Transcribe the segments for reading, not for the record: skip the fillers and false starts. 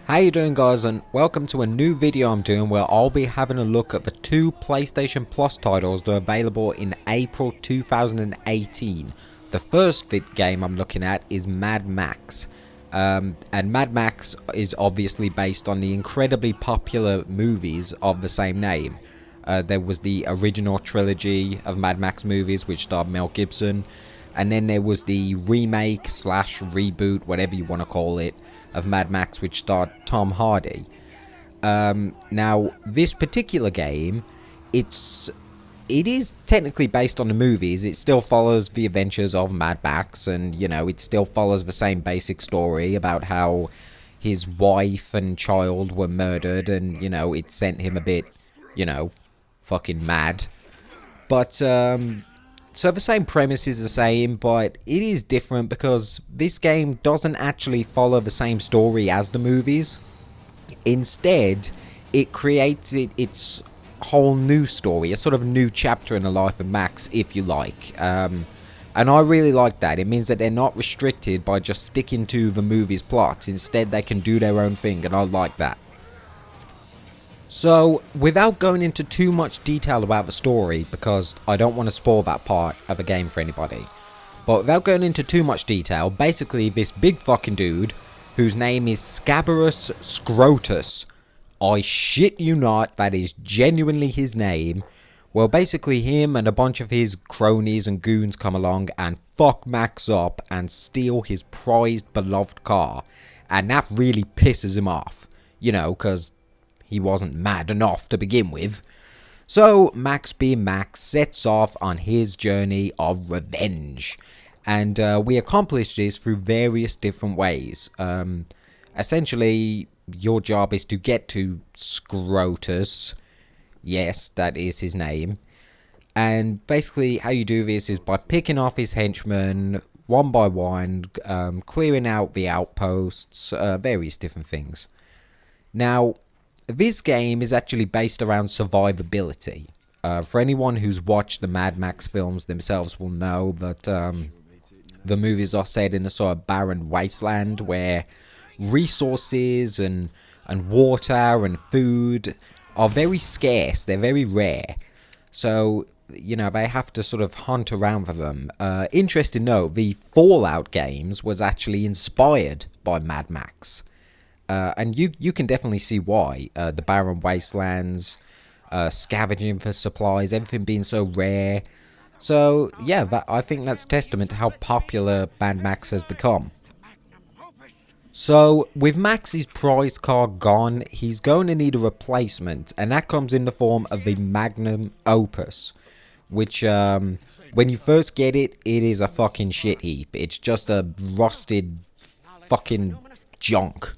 How you doing, guys, and welcome to a new video I'm doing where I'll be having a look at the two PlayStation Plus titles that are available in April 2018. The first game I'm looking at is Mad Max. And Mad Max is obviously based on the incredibly popular movies of the same name. There was the original trilogy of Mad Max movies, which starred Mel Gibson, and then there was the remake slash reboot, whatever you want to call it, of Mad Max, which starred Tom Hardy. Now, this particular game, it is technically based on the movies. It still follows the adventures of Mad Max, and, you know, it still follows the same basic story about how his wife and child were murdered, and, you know, it sent him a bit, you know, fucking mad. But, so the same premise is the same, but it is different because this game doesn't actually follow the same story as the movies. Instead, it creates its whole new story, a sort of new chapter in the life of Max, if you like. And I really like that. It means that they're not restricted by just sticking to the movie's plot. Instead, they can do their own thing, and I like that. So, without going into too much detail about the story, because I don't want to spoil that part of the game for anybody, but without going into too much detail, basically this big fucking dude, whose name is Scabarus Scrotus, I shit you not, that is genuinely his name. Well, basically him and a bunch of his cronies and goons come along and fuck Max up and steal his prized beloved car, and that really pisses him off, you know, because he wasn't mad enough to begin with. So Max being Max sets off on his journey of revenge. And we accomplish this through various different ways. Essentially, your job is to get to Scrotus. Yes, that is his name. And basically how you do this is by picking off his henchmen one by one, clearing out the outposts, various different things. Now, this game is actually based around survivability. For anyone who's watched the Mad Max films themselves will know that the movies are set in a sort of barren wasteland where resources and water and food are very scarce. They're very rare. So, you know, they have to sort of hunt around for them. Interesting note, the Fallout games was actually inspired by Mad Max. And you can definitely see why. The barren wastelands, scavenging for supplies, everything being so rare. So, yeah, I think that's testament to how popular Mad Max has become. So, with Max's prized car gone, he's going to need a replacement, and that comes in the form of the Magnum Opus, which, when you first get it, it is a fucking shit heap. It's just a rusted fucking junk.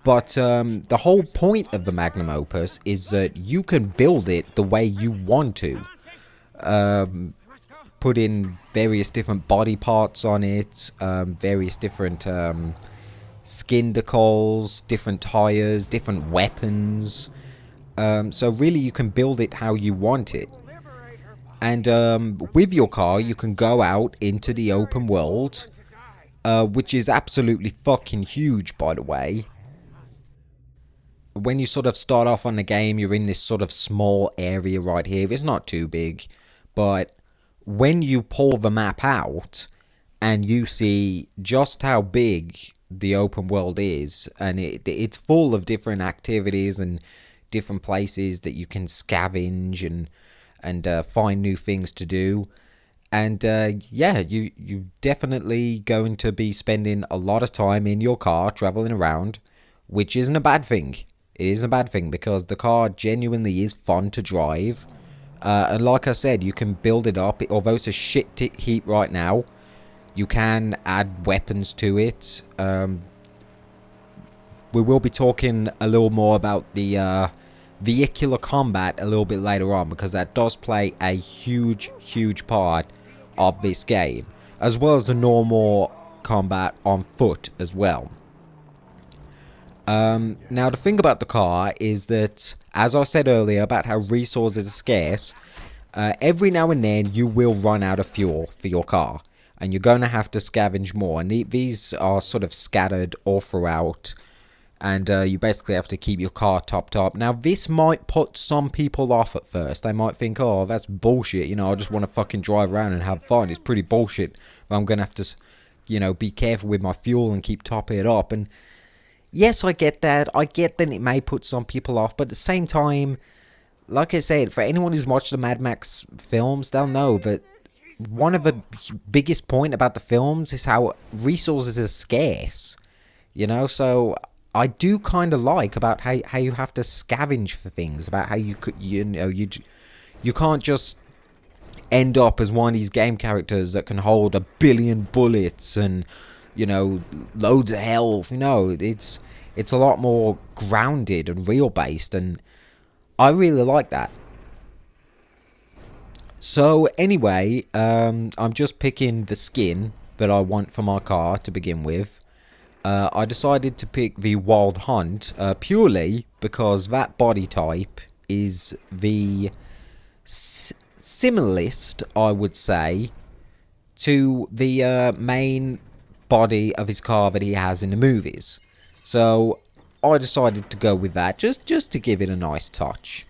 But the whole point of the Magnum Opus is that you can build it the way you want to. Put in various different body parts on it, various different skin decals, different tires, different weapons. So really you can build it how you want it. And with your car you can go out into the open world, which is absolutely fucking huge, by the way. When you sort of start off on the game, you're in this sort of small area right here. It's not too big, but when you pull the map out and you see just how big the open world is, and it's full of different activities and different places that you can scavenge and find new things to do. And yeah, you definitely going to be spending a lot of time in your car traveling around, which isn't a bad thing. It isn't a bad thing because the car genuinely is fun to drive. And like I said, you can build it up. Although it's a shit heap right now, you can add weapons to it. We will be talking a little more about the vehicular combat a little bit later on, because that does play a huge part of this game, as well as the normal combat on foot as well. Now the thing about the car is that, as I said earlier about how resources are scarce, every now and then you will run out of fuel for your car, and you're going to have to scavenge more, and these are sort of scattered all throughout and you basically have to keep your car topped up. Now, this might put some people off at first. They might think, oh, that's bullshit, you know, I just want to fucking drive around and have fun. It's pretty bullshit, but I'm going to have to, you know, be careful with my fuel and keep topping it up. And yes, I get that. I get that it may put some people off, but at the same time, like I said, for anyone who's watched the Mad Max films, they'll know that one of the biggest point about the films is how resources are scarce, you know. So I do kind of like about how you have to scavenge for things, about how you could, you know, you can't just end up as one of these game characters that can hold 1 billion bullets and, you know, loads of health. You know, it's a lot more grounded and real based, and I really like that. So anyway, I'm just picking the skin that I want for my car to begin with. I decided to pick the Wild Hunt purely because that body type is the similarist, I would say, to the main body of his car that he has in the movies. So I decided to go with that just to give it a nice touch.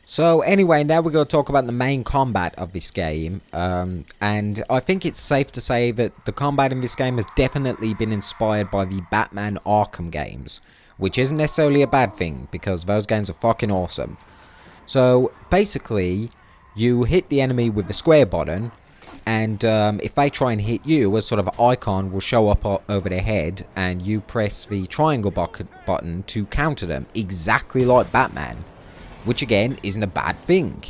So anyway, now we're going to talk about the main combat of this game, and I think it's safe to say that the combat in this game has definitely been inspired by the Batman Arkham games, which isn't necessarily a bad thing, because those games are fucking awesome. So basically, you hit the enemy with the square button, and if they try and hit you, a sort of icon will show up over their head, and you press the triangle button to counter them, exactly like Batman. Which again isn't a bad thing.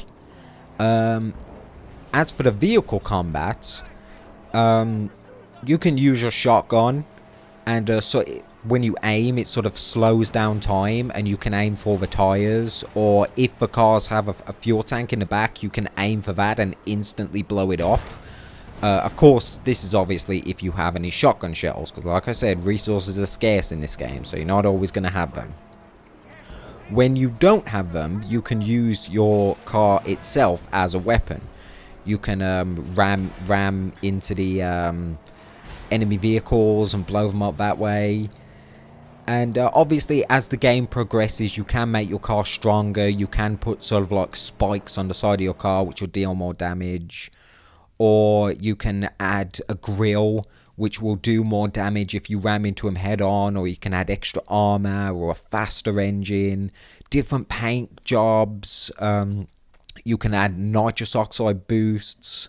As for the vehicle combat, you can use your shotgun, and when you aim, it sort of slows down time, and you can aim for the tires, or if the cars have a fuel tank in the back, you can aim for that and instantly blow it up. Of course, this is obviously if you have any shotgun shells, because like I said, resources are scarce in this game, so you're not always going to have them. When you don't have them, you can use your car itself as a weapon. You can ram into the enemy vehicles and blow them up that way. And obviously, as the game progresses, you can make your car stronger. You can put sort of like spikes on the side of your car, which will deal more damage. Or you can add a grill, which will do more damage if you ram into them head on, or you can add extra armor or a faster engine, different paint jobs, you can add nitrous oxide boosts,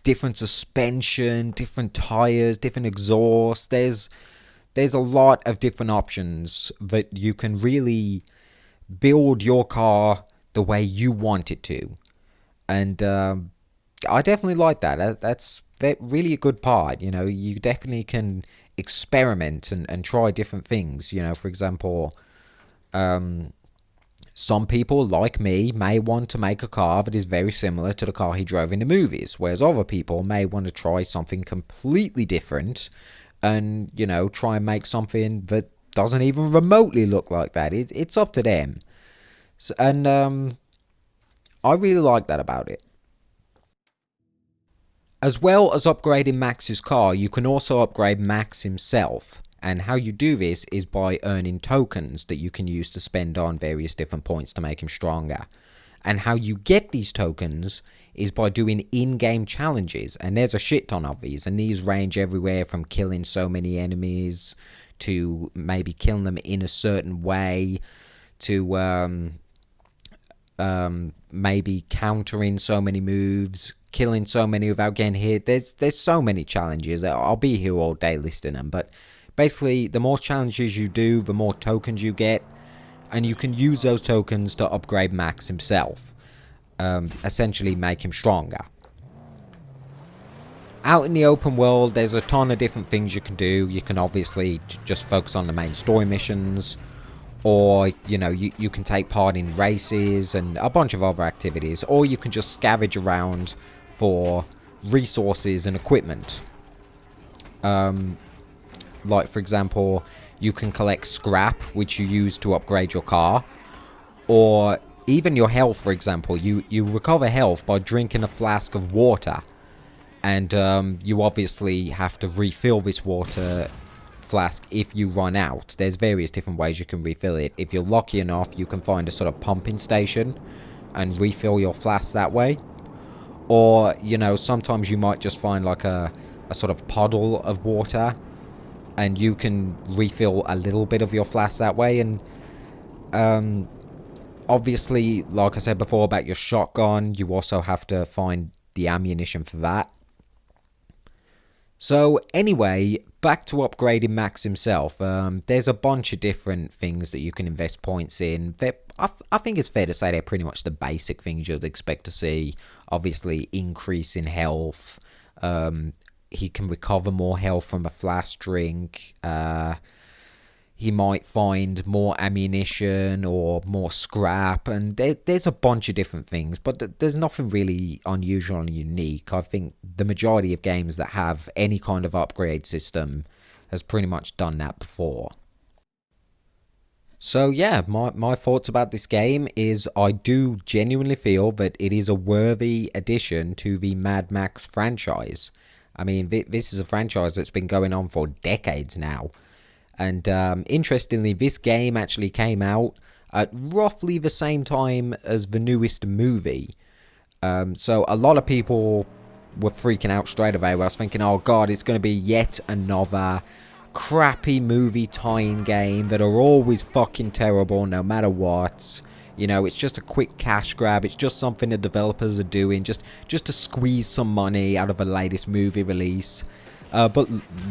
different suspension, different tires, different exhaust. There's a lot of different options that you can really build your car the way you want it to. And I definitely like that. That's really a good part. You know, you definitely can experiment and try different things. You know, for example, some people like me may want to make a car that is very similar to the car he drove in the movies, whereas other people may want to try something completely different and, you know, try and make something that doesn't even remotely look like that. It's up to them. So, and I really like that about it. As well as upgrading Max's car, you can also upgrade Max himself. And how you do this is by earning tokens that you can use to spend on various different points to make him stronger. And how you get these tokens is by doing in-game challenges. And there's a shit ton of these. And these range everywhere from killing so many enemies to maybe killing them in a certain way to maybe countering so many moves, killing so many without getting hit. There's so many challenges. I'll be here all day listing them, but basically the more challenges you do, the more tokens you get, and you can use those tokens to upgrade Max himself, essentially make him stronger. Out in the open world, there's a ton of different things you can do. You can obviously just focus on the main story missions, or, you know, you can take part in races and a bunch of other activities, or you can just scavenge around for resources and equipment. Like, for example, you can collect scrap, which you use to upgrade your car, or even your health, for example. You recover health by drinking a flask of water, and you obviously have to refill this water flask if you run out. There's various different ways you can refill it. If you're lucky enough, you can find a sort of pumping station and refill your flask that way. Or, you know, sometimes you might just find like a sort of puddle of water, and you can refill a little bit of your flask that way. And obviously, like I said before about your shotgun, you also have to find the ammunition for that. So anyway, back to upgrading Max himself. There's a bunch of different things that you can invest points in. I think it's fair to say they're pretty much the basic things you'd expect to see. Obviously, increase in health. He can recover more health from a flask drink. He might find more ammunition or more scrap, and there's a bunch of different things, but there's nothing really unusual and unique. I think the majority of games that have any kind of upgrade system has pretty much done that before. So yeah, my thoughts about this game is I do genuinely feel that it is a worthy addition to the Mad Max franchise. I mean, this is a franchise that's been going on for decades now. And interestingly, this game actually came out at roughly the same time as the newest movie. So a lot of people were freaking out straight away. I was thinking, oh god, it's going to be yet another crappy movie tie-in game that are always fucking terrible no matter what. You know, it's just a quick cash grab. It's just something the developers are doing just to squeeze some money out of the latest movie release. But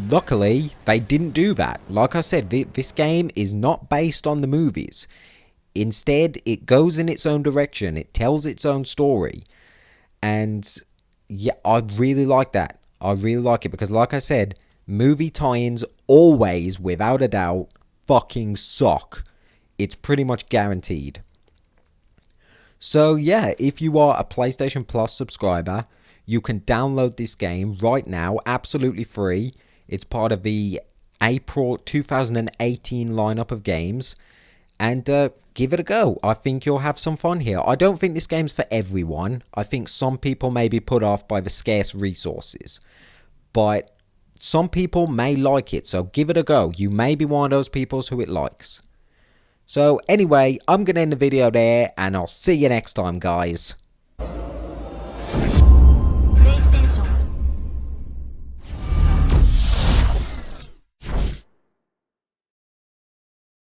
luckily, they didn't do that. Like I said, this game is not based on the movies. Instead, it goes in its own direction. It tells its own story. And yeah, I really like that. I really like it because, like I said, movie tie-ins always, without a doubt, fucking suck. It's pretty much guaranteed. So yeah, if you are a PlayStation Plus subscriber, you can download this game right now, absolutely free. It's part of the April 2018 lineup of games. And give it a go. I think you'll have some fun here. I don't think this game's for everyone. I think some people may be put off by the scarce resources. But some people may like it, so give it a go. You may be one of those people who it likes. So anyway, I'm going to end the video there, and I'll see you next time, guys.